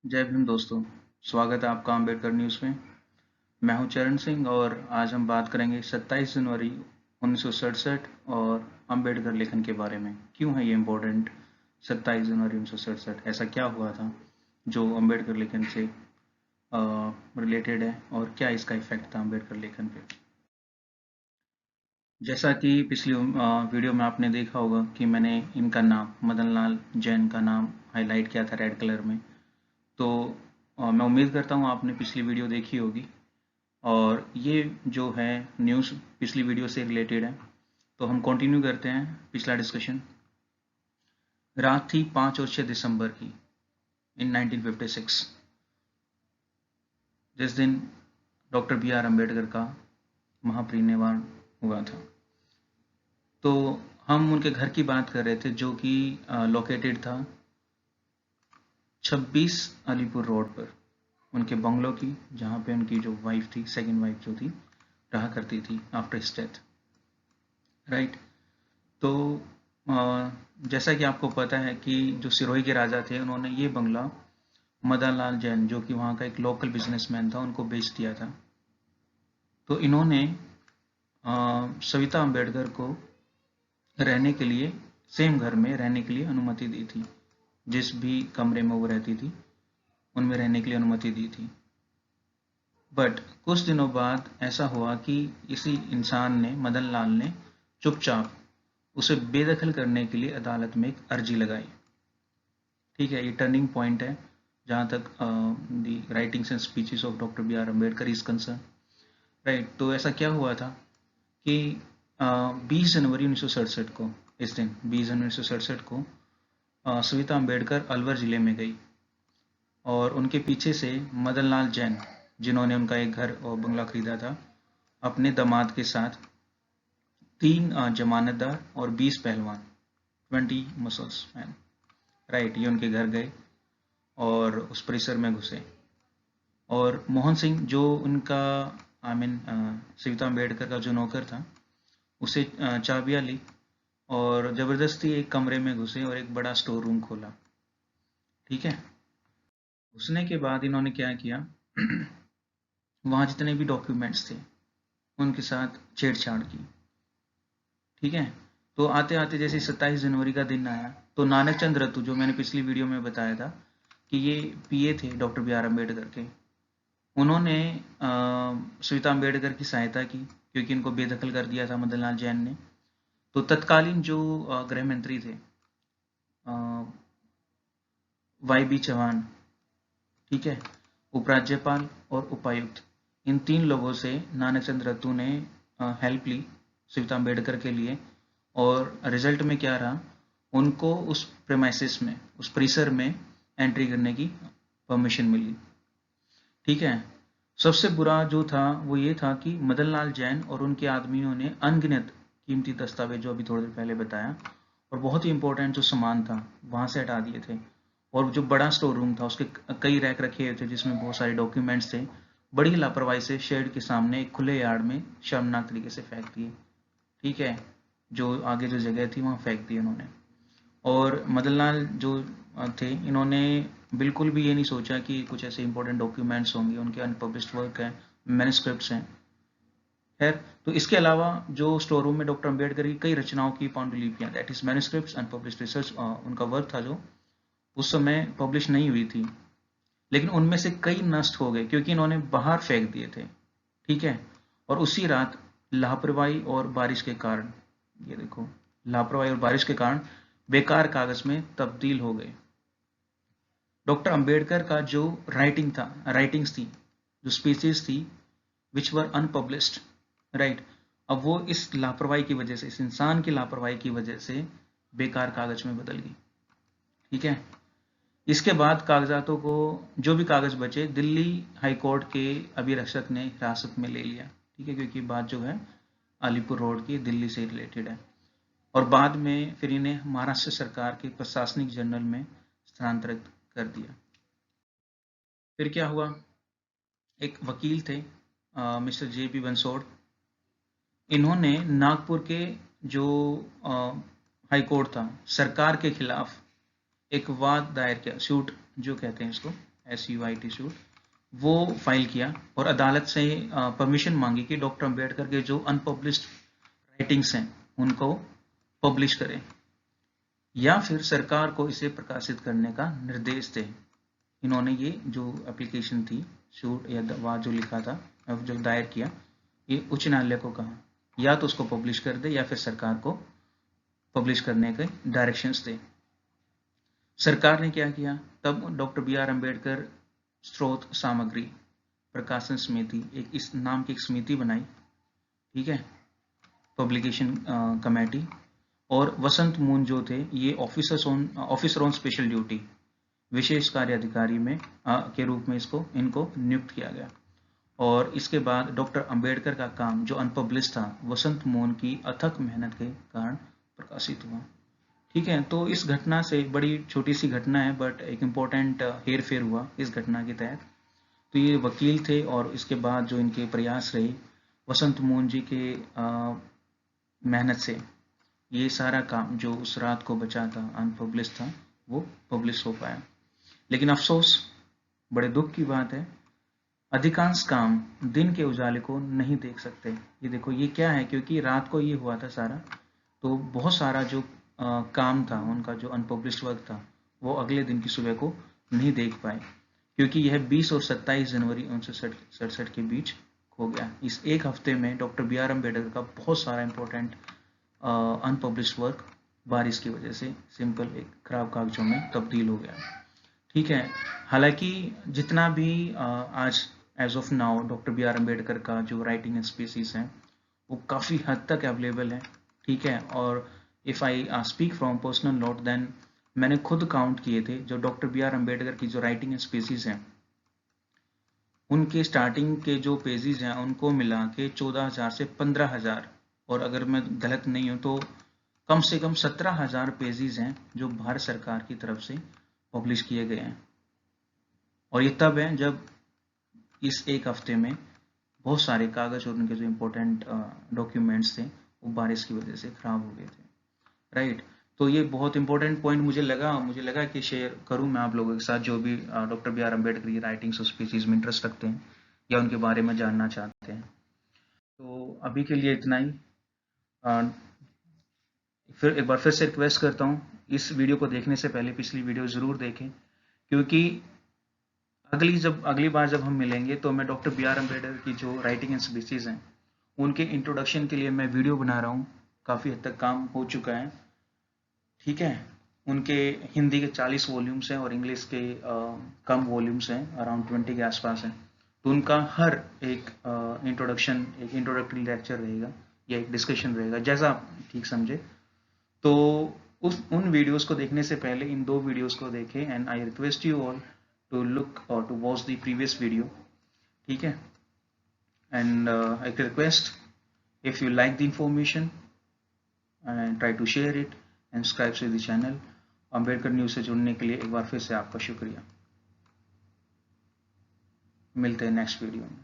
जय भीम दोस्तों। स्वागत है आपका अम्बेडकर न्यूज़ में। मैं हूं चरण सिंह और आज हम बात करेंगे 27 जनवरी 1967 और अम्बेडकर लेखन के बारे में। क्यों है ये इम्पोर्टेंट? 27 जनवरी 1967 ऐसा क्या हुआ था जो अम्बेडकर लेखन से रिलेटेड है और क्या इसका इफेक्ट था अम्बेडकर लेखन पे। जैसा कि पिछली वीडियो में आपने देखा होगा कि मैंने इनका नाम मदन लाल जैन का नाम हाईलाइट किया था रेड कलर में। तो मैं उम्मीद करता हूँ आपने पिछली वीडियो देखी होगी और ये जो है न्यूज़ पिछली वीडियो से रिलेटेड है। तो हम कंटिन्यू करते हैं पिछला डिस्कशन। रात थी 5 और 6 दिसंबर की इन 1956, जिस दिन डॉक्टर बी आर अम्बेडकर का महापरिनिर्वाण हुआ था। तो हम उनके घर की बात कर रहे थे जो कि लोकेटेड था 26 अलीपुर रोड पर, उनके बंगलो की, जहाँ पे उनकी जो वाइफ थी, सेकंड वाइफ जो थी, रहा करती थी आफ्टर हिज डेथ। राइट। तो जैसा कि आपको पता है कि जो सिरोही के राजा थे उन्होंने ये बंगला मदन लाल जैन जो कि वहाँ का एक लोकल बिजनेसमैन था उनको बेच दिया था। तो इन्होंने सविता अम्बेडकर को रहने के लिए सेम घर में रहने के लिए अनुमति दी थी। जिस भी कमरे में वो रहती थी उनमें रहने के लिए अनुमति दी थी। बट कुछ दिनों बाद ऐसा हुआ कि इसी इंसान ने, मदन लाल ने, चुपचाप उसे बेदखल करने के लिए अदालत में एक अर्जी लगाई। ठीक है, ये टर्निंग पॉइंट है जहाँ तक the writings and speeches of doctor B R Ambedkar is concern. Right. तो ऐसा क्या हुआ था कि 20 जनवरी 1967 को, इस दिन 20 जनवरी 1967 को सविता अम्बेडकर अलवर जिले में गई और उनके पीछे से मदन लाल जैन, जिन्होंने उनका एक घर और बंगला खरीदा था, अपने दामाद के साथ 3 जमानतदार और 20 पहलवान, 20 मसल्स मैन, राइट, ये उनके घर गए और उस परिसर में घुसे। और मोहन सिंह जो उनका सविता अम्बेडकर का जो नौकर था, उसे चाबियां ली और जबरदस्ती एक कमरे में घुसे और एक बड़ा स्टोर रूम खोला। ठीक है। घुसने के बाद इन्होंने क्या किया वहां जितने भी डॉक्यूमेंट्स थे उनके साथ छेड़छाड़ की। ठीक है। तो आते आते जैसे 27 जनवरी का दिन आया तो नानक चंद रत्तू, जो मैंने पिछली वीडियो में बताया था कि ये पीए थे डॉक्टर बी आर अम्बेडकर के, उन्होंने सविता अम्बेडकर की सहायता की क्योंकि इनको बेदखल कर दिया था मदन लाल जैन ने। तो तत्कालीन जो गृह मंत्री थे वाई बी चौहान, ठीक है, उपराज्यपाल और उपायुक्त, इन 3 लोगों से नानक चंद रत्तू ने हेल्प ली सविता अम्बेडकर के लिए। और रिजल्ट में क्या रहा, उनको उस प्रेमाइसिस में, उस परिसर में एंट्री करने की परमिशन मिली। ठीक है। सबसे बुरा जो था वो ये था कि मदन लाल जैन और उनके आदमियों ने अनगिनत कीमती दस्तावेज, जो अभी थोड़ी देर पहले बताया, और बहुत ही इंपॉर्टेंट जो सामान था वहां से हटा दिए थे। और जो बड़ा स्टोर रूम था उसके कई रैक रखे हुए थे जिसमें बहुत सारे डॉक्यूमेंट्स थे, बड़ी लापरवाही से शेड के सामने एक खुले यार्ड में शर्मनाक तरीके से फेंक दिए। ठीक है। जो आगे जो जगह थी वहां फेंक दिए उन्होंने। और मदन लाल जो थे, इन्होंने बिल्कुल भी ये नहीं सोचा कि कुछ ऐसे इंपॉर्टेंट डॉक्यूमेंट्स होंगे, उनके अनपब्लिश्ड वर्क है, मैन्युस्क्रिप्ट्स हैं। खैर, तो इसके अलावा जो स्टोर रूम में डॉक्टर अम्बेडकर की कई रचनाओं की पांडुलिपियां, that is manuscripts, unpublished research, उनका वर्क था जो उस समय पब्लिश नहीं हुई थी, लेकिन उनमें से कई नष्ट हो गए क्योंकि इन्होंने बाहर फेंक दिए थे। ठीक है। और उसी रात लापरवाही और बारिश के कारण, ये देखो, लापरवाही और बारिश के कारण बेकार कागज में तब्दील हो गए। डॉक्टर अंबेडकर का जो राइटिंग्स थी, जो स्पीचेस थी, विच वर अनपब्लिश्ड, राइट, अब वो इस लापरवाही की वजह से, इस इंसान की लापरवाही की वजह से बेकार कागज में बदल गई। ठीक है। इसके बाद कागजातों को, जो भी कागज बचे, दिल्ली हाई कोर्ट के अभिरक्षक ने हिरासत में ले लिया। ठीक है, क्योंकि बात जो है अलीपुर रोड की दिल्ली से रिलेटेड है। और बाद में फिर इन्हें महाराष्ट्र सरकार के प्रशासनिक जनरल में स्थानांतरित कर दिया। फिर क्या हुआ, एक वकील थे मिस्टर जे पी बंसोड़, इन्होंने नागपुर के जो हाई कोर्ट था, सरकार के खिलाफ एक वाद दायर किया, सूट जो कहते हैं इसको, SUIT सूट, वो फाइल किया और अदालत से परमिशन मांगी कि डॉक्टर अम्बेडकर के जो अनपब्लिश्ड राइटिंग्स हैं उनको पब्लिश करें या फिर सरकार को इसे प्रकाशित करने का निर्देश दें। इन्होंने ये जो एप्लीकेशन थी, शूट या दवा जो लिखा था, जो दायर किया, ये उच्च न्यायालय को कहा या तो उसको पब्लिश कर दे या फिर सरकार को पब्लिश करने के डायरेक्शंस दे। सरकार ने क्या किया, तब डॉक्टर BR अम्बेडकर स्रोत सामग्री प्रकाशन समिति, एक इस नाम की एक समिति बनाई, ठीक है, पब्लिकेशन कमेटी, और वसंत मून जो थे ये ऑफिसर ऑन स्पेशल ड्यूटी, विशेष कार्य अधिकारी में के रूप में इनको नियुक्त किया गया। और इसके बाद डॉक्टर अंबेडकर का काम जो अनपब्लिश था, वसंत मून की अथक मेहनत के कारण प्रकाशित हुआ। ठीक है, तो इस घटना से, बड़ी छोटी सी घटना है बट एक इम्पोर्टेंट हेर फेर हुआ इस घटना के तहत। तो ये वकील थे और इसके बाद जो इनके प्रयास रहे, वसंत मून जी के मेहनत से ये सारा काम जो उस रात को बचा था, अनपब्लिश था, वो पब्लिश हो पाया। लेकिन अफसोस, बड़े दुख की बात है, अधिकांश काम दिन के उजाले को नहीं देख सकते। ये देखो, ये क्या है, क्योंकि रात को ये हुआ था सारा, तो बहुत सारा जो काम था उनका, जो अनपब्लिश्ड वर्क था, वो अगले दिन की सुबह को नहीं देख पाए, क्योंकि यह 20 और 27 जनवरी 1967 के बीच हो गया। इस एक हफ्ते में डॉक्टर BR अम्बेडकर का बहुत सारा इंपॉर्टेंट अनपब्लिश्ड वर्क बारिश की वजह से सिंपल एक खराब कागजों में तब्दील हो गया। ठीक है, हालांकि जितना भी आज as of now doctor BR Ambedkar का जो राइटिंग स्पीसीज है वो काफ़ी हद तक अवेलेबल है। ठीक है, और if I speak from personal note, then मैंने खुद काउंट किए थे, जो डॉक्टर BR अम्बेडकर की जो राइटिंग स्पीसीज हैं उनके स्टार्टिंग के जो पेजेस हैं उनको मिला के 14,000 से 15,000, और अगर मैं गलत नहीं हूँ तो कम से कम 17,000 पेजेस हैं जो भारत सरकार की तरफ से पब्लिश किए गए हैं। और ये तब है जब इस एक हफ्ते में बहुत सारे कागज और उनके जो इम्पोर्टेंट डॉक्यूमेंट्स थे वो बारिश की वजह से खराब हो गए थे। राइट, तो ये बहुत इंपॉर्टेंट पॉइंट मुझे लगा कि शेयर करूं मैं आप लोगों के साथ, जो भी डॉक्टर BR अम्बेडकर की राइटिंग्स और स्पीचेस में इंटरेस्ट रखते हैं या उनके बारे में जानना चाहते हैं। तो अभी के लिए इतना ही। फिर एक बार फिर से रिक्वेस्ट करता हूँ, इस वीडियो को देखने से पहले पिछली वीडियो ज़रूर देखें, क्योंकि अगली बार जब हम मिलेंगे तो मैं डॉक्टर BR अम्बेडकर की जो राइटिंग एंड स्पीचेस हैं उनके इंट्रोडक्शन के लिए मैं वीडियो बना रहा हूँ। काफ़ी हद तक काम हो चुका है। ठीक है, उनके हिंदी के 40 वॉल्यूम्स हैं और इंग्लिश के कम वॉल्यूम्स हैं, अराउंड 20 के आसपास हैं। तो उनका हर एक इंट्रोडक्टरी लेक्चर रहेगा या एक डिस्कशन रहेगा, जैसा आप ठीक समझे। तो उन वीडियोस को देखने से पहले इन 2 वीडियोस को देखें, and I request you all to look और to watch the previous video. ठीक है, and I request, if you like the information and try to share it and subscribe to the channel. Ambedkar news से जुड़ने के लिए एक बार फिर से आपका शुक्रिया। मिलते हैं नेक्स्ट वीडियो में।